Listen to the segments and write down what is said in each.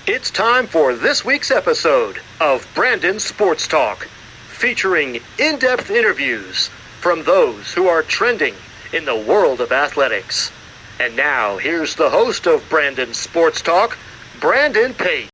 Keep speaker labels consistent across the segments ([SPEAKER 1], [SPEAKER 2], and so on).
[SPEAKER 1] It's time for this week's episode of Brandon Sports Talk, featuring in-depth interviews from those who are trending in the world of athletics. And now, here's the host of Brandon Sports Talk, Brandon Pate.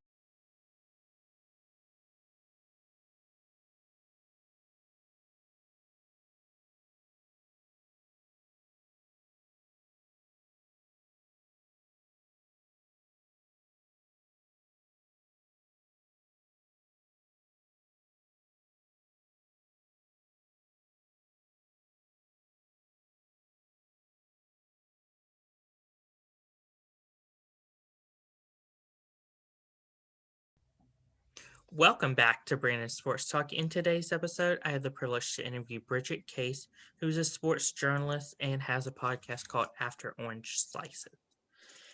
[SPEAKER 2] Welcome back to Brandon Sports Talk. In today's episode, I have the privilege to interview Bridget Case, who's a sports journalist and has a podcast called After Orange Slices.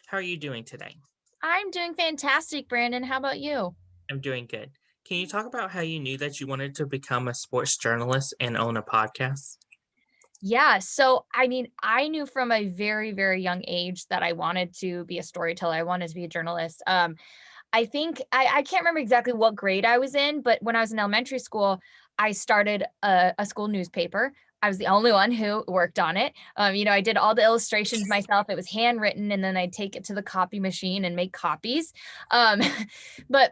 [SPEAKER 2] How are you doing today?
[SPEAKER 3] I'm doing fantastic, Brandon. How about you?
[SPEAKER 2] I'm doing good. Can you talk about how you knew that you wanted to become a sports journalist and own a podcast?
[SPEAKER 3] Yeah, so I knew from a very, very young age that I wanted to be a storyteller. I wanted to be a journalist. I think I can't remember exactly what grade I was in, but when I was in elementary school, I started a school newspaper. I was the only one who worked on it. I did all the illustrations myself. It was handwritten, and then I'd take it to the copy machine and make copies. Um, but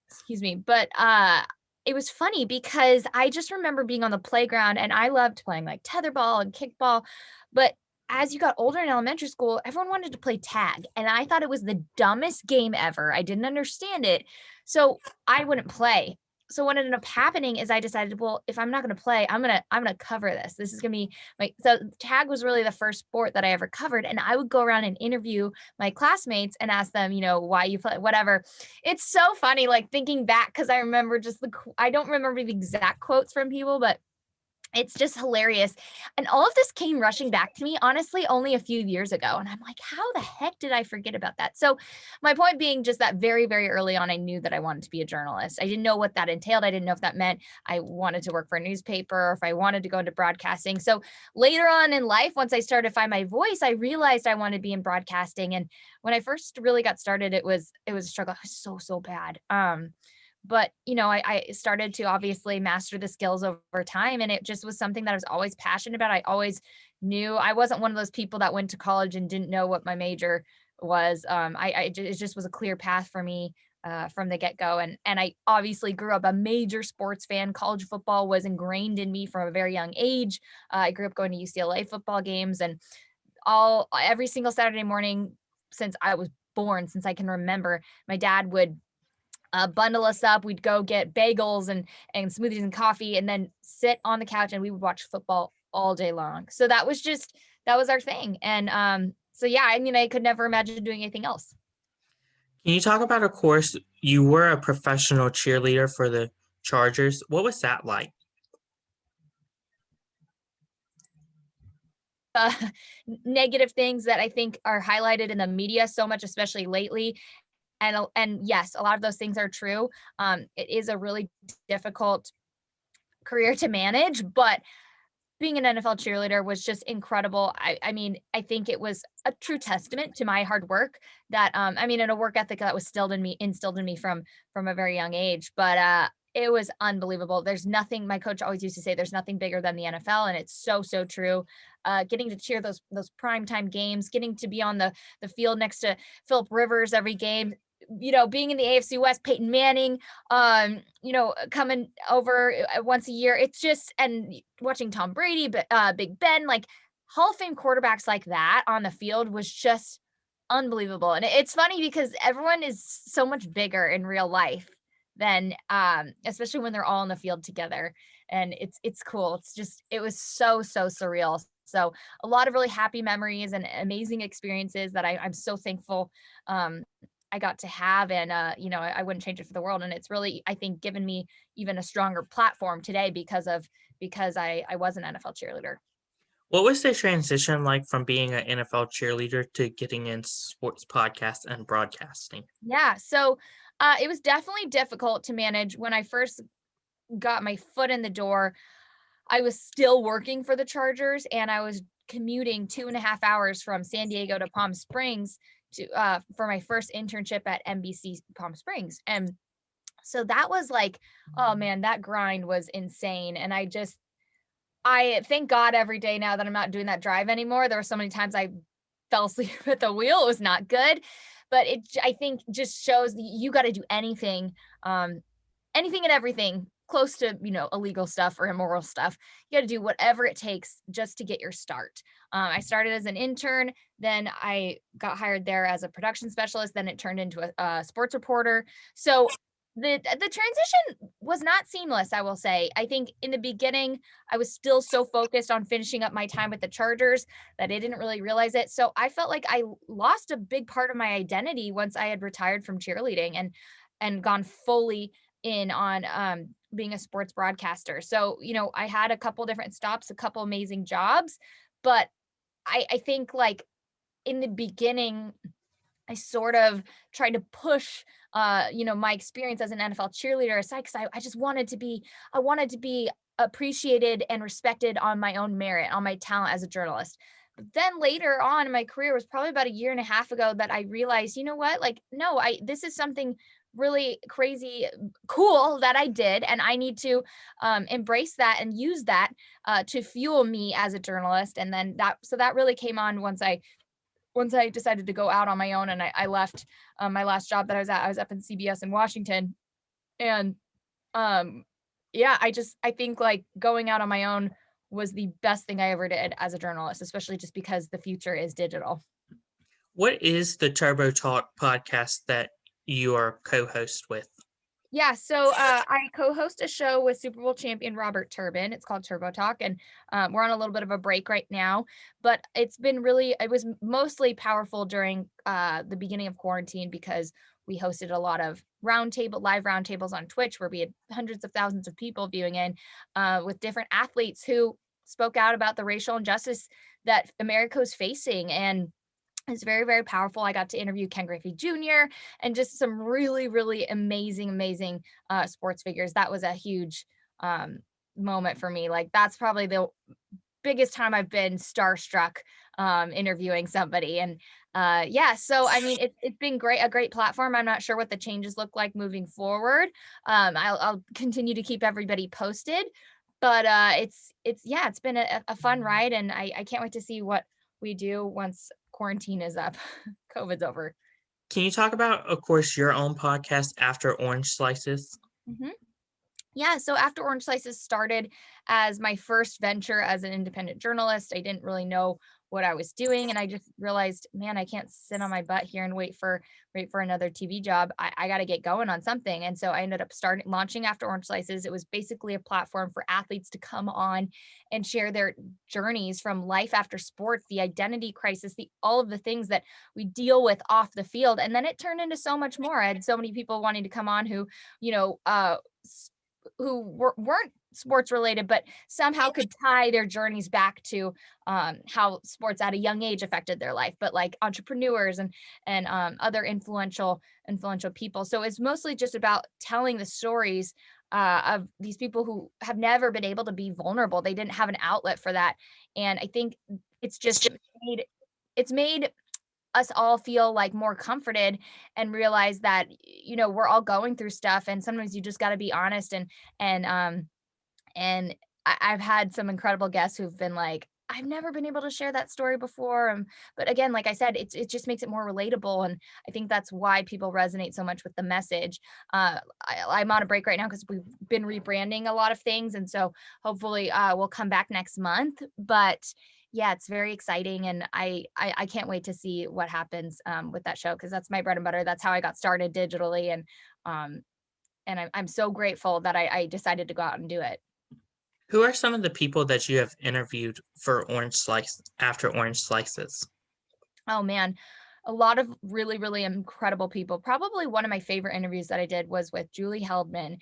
[SPEAKER 3] excuse me, but it was funny because I just remember being on the playground and I loved playing like tetherball and kickball. But as you got older in elementary school, everyone wanted to play tag. And I thought it was the dumbest game ever. I didn't understand it. So I wouldn't play. So what ended up happening is I decided, well, if I'm not going to play, I'm gonna cover this. This is gonna be so tag was really the first sport that I ever covered. And I would go around and interview my classmates and ask them, why you play, whatever. It's so funny, like thinking back, because I remember I don't remember the exact quotes from people, but it's just hilarious. And all of this came rushing back to me, honestly, only a few years ago. And I'm like, how the heck did I forget about that? So, my point being just that very, very early on, I knew that I wanted to be a journalist. I didn't know what that entailed. I didn't know if that meant I wanted to work for a newspaper or if I wanted to go into broadcasting. So, later on in life, once I started to find my voice, I realized I wanted to be in broadcasting. And when I first really got started, it was a struggle. It was so bad. But I started to obviously master the skills over time, and it just was something that I was always passionate about. I always knew I wasn't one of those people that went to college and didn't know what my major was. It just was a clear path for me from the get-go, and I obviously grew up a major sports fan. College football was ingrained in me from a very young age. I grew up going to UCLA football games, and all every single Saturday morning since I was born, since I can remember, my dad would bundle us up. We'd go get bagels and smoothies and coffee, and then sit on the couch and we would watch football all day long. So that was our thing. And so yeah, I could never imagine doing anything else.
[SPEAKER 2] Can you talk about, of course, you were a professional cheerleader for the Chargers. What was that like?
[SPEAKER 3] Uh, Negative things that I think are highlighted in the media so much, especially lately. And yes, a lot of those things are true. It is a really difficult career to manage, but being an NFL cheerleader was just incredible. I think it was a true testament to my hard work that and a work ethic that was instilled in me from a very young age. But it was unbelievable. There's nothing, my coach always used to say, there's nothing bigger than the NFL, and it's so true. Getting to cheer those primetime games, getting to be on the field next to Philip Rivers every game, being in the AFC West, Peyton Manning, coming over once a year. It's just, and watching Tom Brady, but Big Ben, like Hall of Fame quarterbacks like that on the field was just unbelievable. And it's funny because everyone is so much bigger in real life than especially when they're all on the field together. And it's cool. It was so surreal. So a lot of really happy memories and amazing experiences that I'm so thankful I got to have. And I wouldn't change it for the world. And it's really, I think, given me even a stronger platform today because I was an NFL cheerleader.
[SPEAKER 2] What was the transition like from being an NFL cheerleader to getting in sports podcasts and broadcasting?
[SPEAKER 3] Yeah. So it was definitely difficult to manage when I first got my foot in the door. I was still working for the Chargers, and I was commuting 2.5 hours from San Diego to Palm Springs for my first internship at NBC Palm Springs. And so that was like, oh man, that grind was insane. And I thank God every day now that I'm not doing that drive anymore. There were so many times I fell asleep at the wheel. It was not good, but I think just shows that you got to do anything, anything and everything close to, illegal stuff or immoral stuff. You got to do whatever it takes just to get your start. I started as an intern, then I got hired there as a production specialist. Then it turned into a sports reporter. So the transition was not seamless, I will say. I think in the beginning, I was still so focused on finishing up my time with the Chargers that I didn't really realize it. So I felt like I lost a big part of my identity once I had retired from cheerleading and gone fully in on being a sports broadcaster. So, I had a couple different stops, a couple amazing jobs, but I think like in the beginning, I sort of tried to push, my experience as an NFL cheerleader aside because I just I wanted to be appreciated and respected on my own merit, on my talent as a journalist. But then later on in my career, was probably about a year and a half ago that I realized, you know what, like, no, this is something really crazy cool that I did, and I need to embrace that and use that to fuel me as a journalist. And then that really came on once I decided to go out on my own, and I left my last job that I was at. I was up in CBS in Washington. And yeah, I think like going out on my own was the best thing I ever did as a journalist, especially just because the future is digital.
[SPEAKER 2] What is the Turbo Talk podcast that you are co-host with?
[SPEAKER 3] Yeah, so I co-host a show with Super Bowl champion Robert Turbin. It's called Turbo Talk, and we're on a little bit of a break right now. But it was mostly powerful during the beginning of quarantine because we hosted a lot of live roundtables on Twitch where we had hundreds of thousands of people viewing in with different athletes who spoke out about the racial injustice that America was facing. And it's very, very powerful. I got to interview Ken Griffey Jr. and just some really, really amazing sports figures. That was a huge moment for me. Like that's probably the biggest time I've been starstruck interviewing somebody. And yeah, so I mean, it's been a great platform. I'm not sure what the changes look like moving forward. I'll continue to keep everybody posted, but it's been a fun ride, and I can't wait to see what we do once quarantine is up, COVID's over.
[SPEAKER 2] Can you talk about, of course, your own podcast, After Orange Slices?
[SPEAKER 3] Mm-hmm. Yeah, so After Orange Slices started as my first venture as an independent journalist. I didn't really know what I was doing, and I just realized, man, I can't sit on my butt here and wait for another TV job. I got to get going on something. And so I ended up launching After Orange Slices. It was basically a platform for athletes to come on and share their journeys from life after sports, the identity crisis, all of the things that we deal with off the field. And then it turned into so much more. I had so many people wanting to come on who, weren't sports related, but somehow could tie their journeys back to how sports at a young age affected their life, but like entrepreneurs and other influential people. So it's mostly just about telling the stories of these people who have never been able to be vulnerable. They didn't have an outlet for that. And I think it's made us all feel like more comforted and realize that, we're all going through stuff, and sometimes you just got to be honest. And I've had some incredible guests who've been like, I've never been able to share that story before. But again, like I said, it just makes it more relatable. And I think that's why people resonate so much with the message. I'm on a break right now because we've been rebranding a lot of things. And so hopefully we'll come back next month. But yeah, it's very exciting. And I can't wait to see what happens with that show, because that's my bread and butter. That's how I got started digitally. And I'm so grateful that I decided to go out and do it.
[SPEAKER 2] Who are some of the people that you have interviewed for After Orange Slices?
[SPEAKER 3] Oh man, a lot of really, really incredible people. Probably one of my favorite interviews that I did was with Julie Heldman,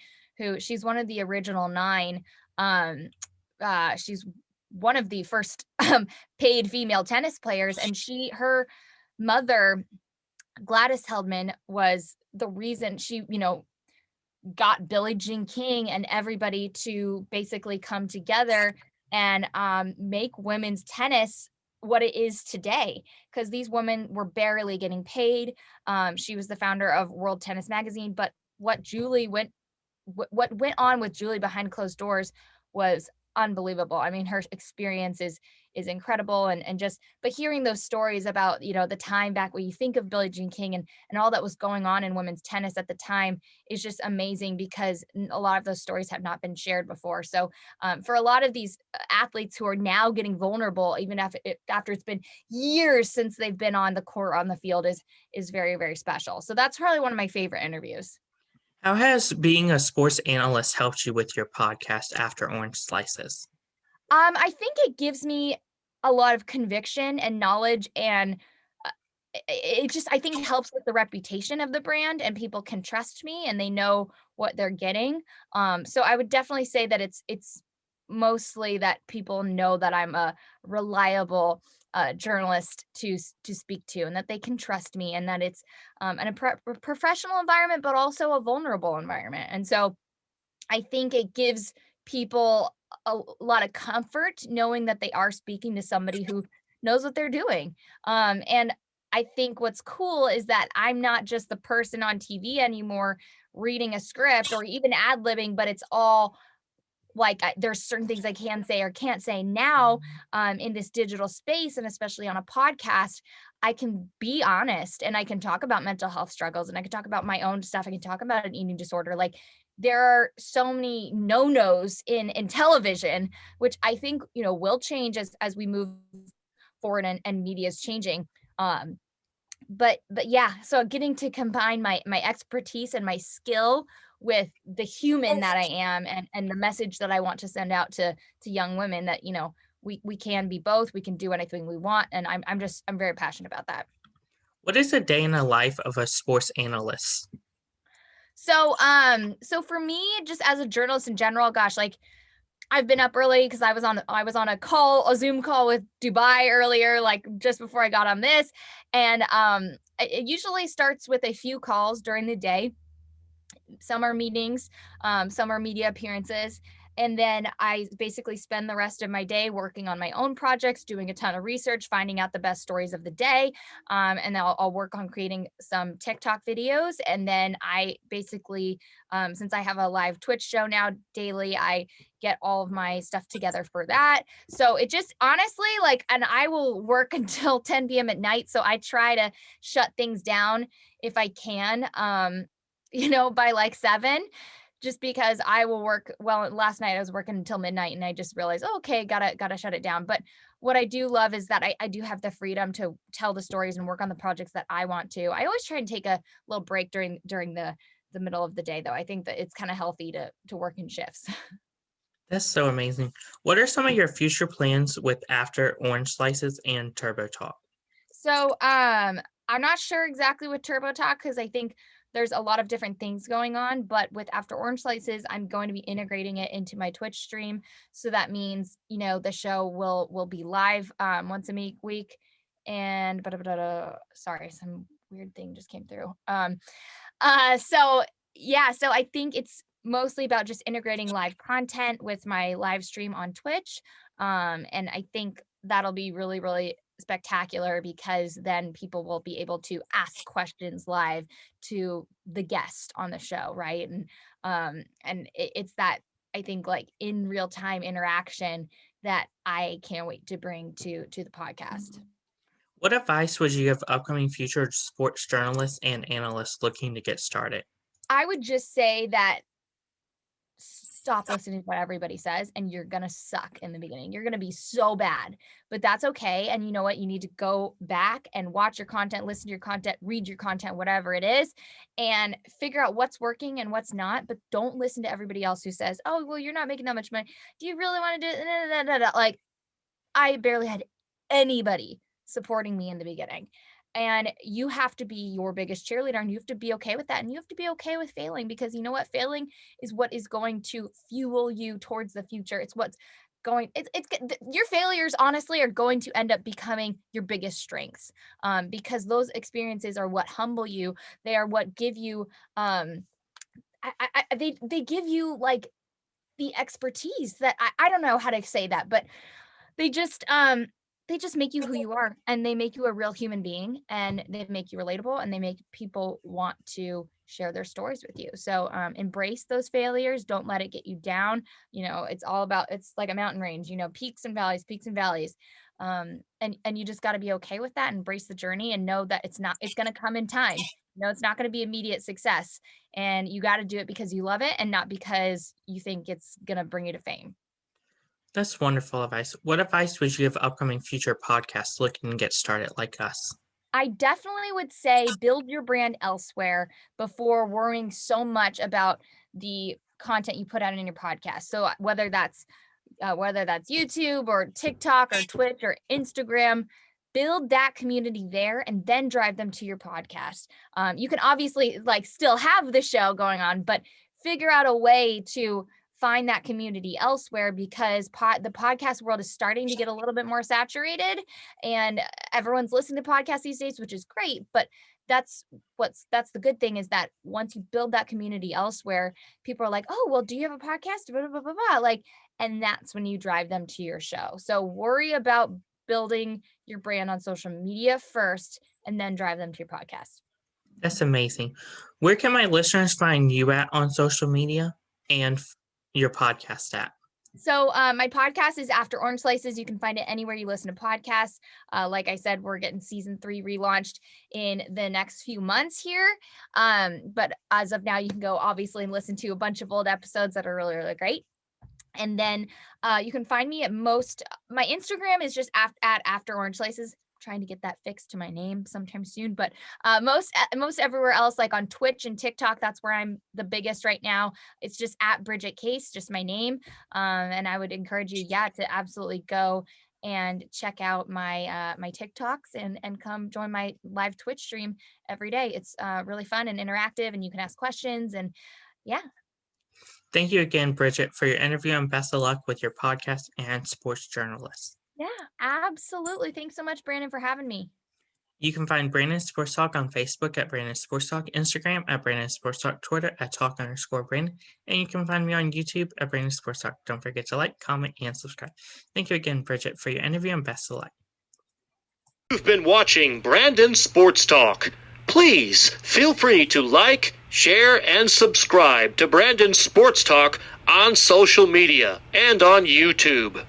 [SPEAKER 3] she's one of the original 9. She's one of the first paid female tennis players, and her mother, Gladys Heldman, was the reason she, got Billie Jean King and everybody to basically come together and make women's tennis what it is today, because these women were barely getting paid. She was the founder of World Tennis Magazine, but what went on with Julie behind closed doors was unbelievable. I mean, her experience is incredible, and just but hearing those stories about, the time back when you think of Billie Jean King and all that was going on in women's tennis at the time is just amazing, because a lot of those stories have not been shared before. So for a lot of these athletes who are now getting vulnerable, even after it's been years since they've been on the court, on the field, is very, very special. So that's probably one of my favorite interviews.
[SPEAKER 2] How has being a sports analyst helped you with your podcast After Orange Slices?
[SPEAKER 3] I think it gives me a lot of conviction and knowledge, and it just, I think, helps with the reputation of the brand, and people can trust me and they know what they're getting. So I would definitely say that it's mostly that people know that I'm a reliable journalist to speak to, and that they can trust me, and that it's in a professional environment, but also a vulnerable environment. And so I think it gives people a lot of comfort knowing that they are speaking to somebody who knows what they're doing. And I think what's cool is that I'm not just the person on TV anymore reading a script or even ad-libbing, but it's all like there's certain things I can say or can't say now in this digital space, and especially on a podcast. I can be honest, and I can talk about mental health struggles, and I can talk about my own stuff. I can talk about an eating disorder. Like, there are so many no-nos in television, which I think, will change as we move forward, and media is changing. But yeah, so getting to combine my expertise and my skill with the human that I am, and the message that I want to send out to young women, that we can be both, we can do anything we want, and I'm very passionate about that.
[SPEAKER 2] What is a day in the life of a sports analyst?
[SPEAKER 3] So for me, just as a journalist in general, gosh, like, I've been up early because I was on a Zoom call with Dubai earlier, like just before I got on this. And it usually starts with a few calls during the day. Some are meetings, some are media appearances. And then I basically spend the rest of my day working on my own projects, doing a ton of research, finding out the best stories of the day. And then I'll work on creating some TikTok videos. And then I basically, since I have a live Twitch show now daily, I get all of my stuff together for that. So it just honestly, like, and I will work until 10 p.m. at night. So I try to shut things down if I can. By like 7, just because I will work. Well, last night I was working until midnight, and I just realized, oh, okay, gotta shut it down. But what I do love is that I do have the freedom to tell the stories and work on the projects that I want to. I always try and take a little break during the middle of the day, though. I think that it's kind of healthy to work in shifts.
[SPEAKER 2] That's so amazing. What are some of your future plans with After Orange Slices and Turbo Talk?
[SPEAKER 3] So I'm not sure exactly with Turbo Talk, because I think there's a lot of different things going on. But with After Orange Slices, I'm going to be integrating it into my Twitch stream. So that means, the show will be live once a week. And sorry, some weird thing just came through. So yeah, so I think it's mostly about just integrating live content with my live stream on Twitch. And I think that'll be really, really spectacular, because then people will be able to ask questions live to the guest on the show, right? And it's that, I think, like, in real time interaction that I can't wait to bring to the podcast.
[SPEAKER 2] What advice would you give upcoming future sports journalists and analysts looking to get started?
[SPEAKER 3] I would just say that stop listening to what everybody says, and you're gonna suck in the beginning. You're gonna be so bad, but that's okay. And you know what? You need to go back and watch your content, listen to your content, read your content, whatever it is, and figure out what's working and what's not. But don't listen to everybody else who says, "Oh, well, you're not making that much money. Do you really want to do it?" Like, I barely had anybody supporting me in the beginning. And you have to be your biggest cheerleader, and you have to be okay with that. And you have to be okay with failing, because you know what? Failing is what is going to fuel you towards the future. It's what's going, your failures honestly are going to end up becoming your biggest strengths, because those experiences are what humble you. They are what give you, they give you, like, the expertise that I don't know how to say that, but they just they just make you who you are, and they make you a real human being, and they make you relatable, and they make people want to share their stories with you. So embrace those failures. Don't let it get you down. It's all about, it's like a mountain range, peaks and valleys, peaks and valleys. And you just got to be okay with that, embrace the journey, and know that it's going to come in time. It's not going to be immediate success, and you got to do it because you love it and not because you think it's going to bring you to fame.
[SPEAKER 2] That's wonderful advice. What advice would you give upcoming future podcasts looking to get started like us?
[SPEAKER 3] I definitely would say build your brand elsewhere before worrying so much about the content you put out in your podcast. So whether that's YouTube or TikTok or Twitch or Instagram, build that community there and then drive them to your podcast. You can obviously still have the show going on, but figure out a way to find that community elsewhere, because the podcast world is starting to get a little bit more saturated, and everyone's listening to podcasts these days, which is great. But that's the good thing, is that once you build that community elsewhere, people are like, oh, well, do you have a podcast? Blah, blah, blah, blah. And that's when you drive them to your show. So worry about building your brand on social media first, and then drive them to your podcast.
[SPEAKER 2] That's amazing. Where can my listeners find you at on social media and your podcast at?
[SPEAKER 3] So my podcast is After Orange Slices. You can find it anywhere you listen to podcasts. Like I said, we're getting season 3 relaunched in the next few months here. But as of now, you can go obviously and listen to a bunch of old episodes that are really, really great. And then you can find me at my Instagram is just at After Orange Slices. Trying to get that fixed to my name sometime soon, but most everywhere else, like on Twitch and TikTok, that's where I'm the biggest right now. It's just at Bridget Case, just my name. And I would encourage you, to absolutely go and check out my my TikToks and come join my live Twitch stream every day. It's really fun and interactive, and you can ask questions, and yeah.
[SPEAKER 2] Thank you again, Bridget, for your interview, and best of luck with your podcast and sports journalist.
[SPEAKER 3] Yeah, absolutely. Thanks so much, Brandon, for having me.
[SPEAKER 2] You can find Brandon Sports Talk on Facebook at Brandon Sports Talk, Instagram at Brandon Sports Talk, Twitter at Talk_Brandon, and you can find me on YouTube at Brandon Sports Talk. Don't forget to like, comment, and subscribe. Thank you again, Bridget, for your interview, and best of luck.
[SPEAKER 1] You've been watching Brandon Sports Talk. Please feel free to like, share, and subscribe to Brandon Sports Talk on social media and on YouTube.